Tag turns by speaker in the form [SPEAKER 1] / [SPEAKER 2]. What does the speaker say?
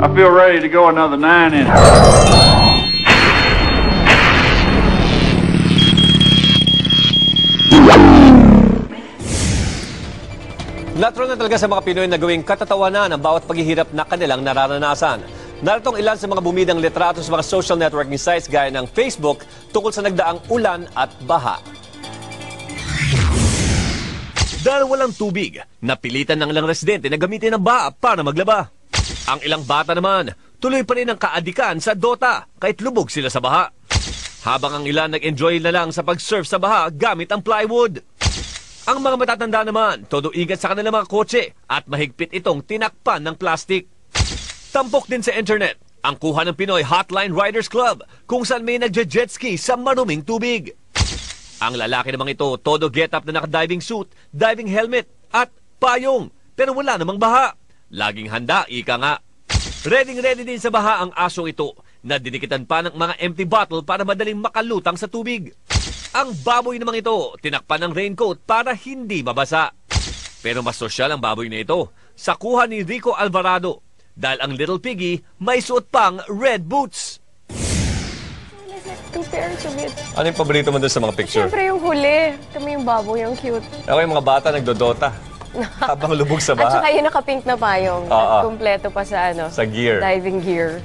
[SPEAKER 1] I feel ready to go another 9 innings.
[SPEAKER 2] Natural na talaga sa mga Pinoy na gawing katatawanan ang bawat paghihirap na kanilang nararanasan. Naritong ilan sa mga bumidang litrato sa mga social networking sites gaya ng Facebook tungkol sa nagdaang ulan at baha. Dahil walang tubig, napilitan ng ilang residente na gamitin ang baha para maglaba. Ang ilang bata naman, tuloy pa rin ang kaadikan sa Dota kahit lubog sila sa baha. Habang ang ilan nag-enjoy na lang sa pag-surf sa baha gamit ang plywood. Ang mga matatanda naman, todo ingat sa kanilang mga kotse at mahigpit itong tinakpan ng plastic. Tampok din sa internet ang kuha ng Pinoy Hotline Riders Club kung saan may nagje-jet ski sa maruming tubig. Ang lalaki namang ito, todo get-up na naka-diving suit, diving helmet at payong pero wala namang baha. Laging handa, ika nga. Ready din sa baha ang asong ito na dinikitan pa ng mga empty bottle para madaling makalutang sa tubig. Ang baboy namang ito, tinakpan ng raincoat para hindi mabasa. Pero mas sosyal ang baboy na ito sa kuha ni Rico Alvarado dahil ang little piggy may suot pang red boots.
[SPEAKER 3] Compare to it.
[SPEAKER 2] Ano yung paborito mo doon sa mga picture?
[SPEAKER 3] Siyempre yung huli. Kami yung baboy, yung cute.
[SPEAKER 2] Ako yung mga bata nagdodota habang lubog sa
[SPEAKER 3] At
[SPEAKER 2] baha.
[SPEAKER 3] saka yung naka-pink na payong.
[SPEAKER 2] Oo.
[SPEAKER 3] Kompleto pa sa
[SPEAKER 2] Sa gear.
[SPEAKER 3] diving gear.